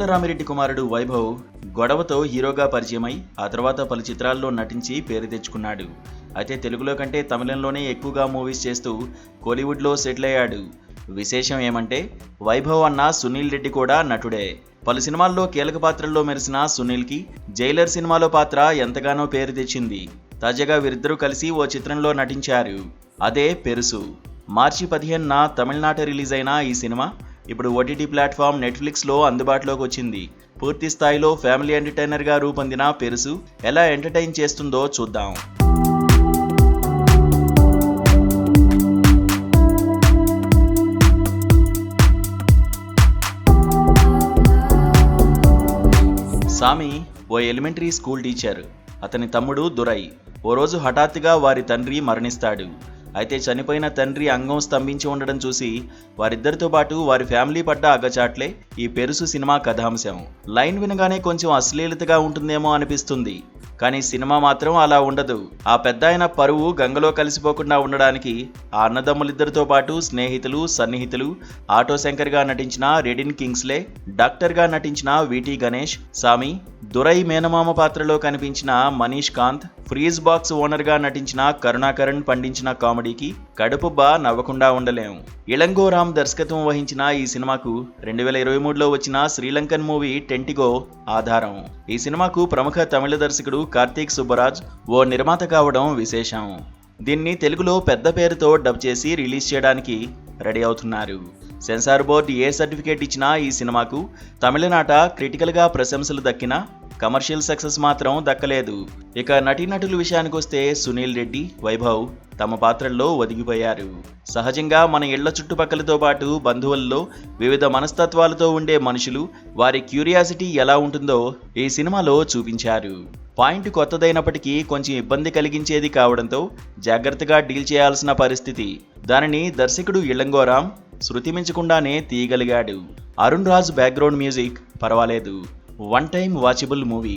యనమల రామిరెడ్డి కుమారుడు వైభవ్ గొడవతో హీరోగా పరిచయమై ఆ తర్వాత పలు చిత్రాల్లో నటించి పేరు తెచ్చుకున్నాడు. అయితే తెలుగులో కంటే తమిళంలోనే ఎక్కువగా మూవీస్ చేస్తూ కోలీవుడ్లో సెటిల్ అయ్యాడు. విశేషం ఏమంటే వైభవ్ అన్న సునీల్ రెడ్డి కూడా నటుడే. పలు సినిమాల్లో కీలక పాత్రల్లో మెరిసిన సునీల్కి జైలర్ సినిమాలో పాత్ర ఎంతగానో పేరు తెచ్చింది. తాజాగా వీరిద్దరూ కలిసి ఓ చిత్రంలో నటించారు. అదే పెరుసు. మార్చి 15న తమిళనాట రిలీజ్ అయిన ఈ సినిమా ఇప్పుడు ఓటీటీ ప్లాట్ఫామ్ నెట్ఫ్లిక్స్లో అందుబాటులోకి వచ్చింది. పూర్తి స్థాయిలో ఫ్యామిలీ ఎంటర్టైనర్గా రూపొందిన పెరుసు ఎలా ఎంటర్టైన్ చేస్తుందో చూద్దాం. సామి ఓ ఎలిమెంటరీ స్కూల్ టీచర్. అతని తమ్ముడు దురై. ఓ రోజు హఠాత్తుగా వారి తండ్రి మరణిస్తాడు. అయితే చనిపోయిన తండ్రి అంగం స్తంభించి ఉండడం చూసి వారిద్దరితో పాటు వారి ఫ్యామిలీ పడ్డ అగచాట్లే ఈ పెరుసు సినిమా కథాంశం. లైన్ వినగానే కొంచెం అశ్లీలతగా ఉంటుందేమో అనిపిస్తుంది, కానీ సినిమా మాత్రం అలా ఉండదు. ఆ పెద్దాయన పరువు గంగలో కలిసిపోకుండా ఉండడానికి ఆ అన్నదమ్ములిద్దరితో పాటు స్నేహితులు, సన్నిహితులు ఆటో శంకర్గా నటించిన రెడిన్ కింగ్స్లే, డాక్టర్గా నటించిన విటి గణేష్, సామి, దురై మేనమామ పాత్రలో కనిపించిన మనీష్ కాంత్, ఫ్రీజ్ బాక్స్ ఓనర్గా నటించిన కరుణాకరణ్ పండించిన కామెడీకి కడుపుబ్బా నవ్వకుండా ఉండలేం. ఇళంగో రామ్ దర్శకత్వం వహించిన ఈ సినిమాకు 2023లో వచ్చిన శ్రీలంకన్ మూవీ టెంటిగో ఆధారం. ఈ సినిమాకు ప్రముఖ తమిళ దర్శకుడు కార్తీక్ సుబ్బరాజ్ ఓ నిర్మాత కావడం విశేషం. దీన్ని తెలుగులో పెద్ద పేరుతో డబ్ చేసి రిలీజ్ చేయడానికి రెడీ అవుతున్నారు. సెన్సార్ బోర్డు ఏ సర్టిఫికేట్ ఇచ్చినా ఈ సినిమాకు తమిళనాట క్రిటికల్గా ప్రశంసలు దక్కినా కమర్షియల్ సక్సెస్ మాత్రం దక్కలేదు. ఇక నటీనటుల విషయానికొస్తే సునీల్ రెడ్డి, వైభవ్ తమ పాత్రల్లో ఒదిగిపోయారు. సహజంగా మన ఇళ్ల చుట్టుపక్కలతో పాటు బంధువుల్లో వివిధ మనస్తత్వాలతో ఉండే మనుషులు, వారి క్యూరియాసిటీ ఎలా ఉంటుందో ఈ సినిమాలో చూపించారు. పాయింట్ కొత్తదైనప్పటికీ కొంచెం ఇబ్బంది కలిగించేది కావడంతో జాగ్రత్తగా డీల్ చేయాల్సిన పరిస్థితి. దానిని దర్శకుడు ఇళంగో రామ్ శృతి మించకుండానే తీయగలిగాడు. అరుణ్ రాజ్ బ్యాక్గ్రౌండ్ మ్యూజిక్ పర్వాలేదు. One time watchable movie.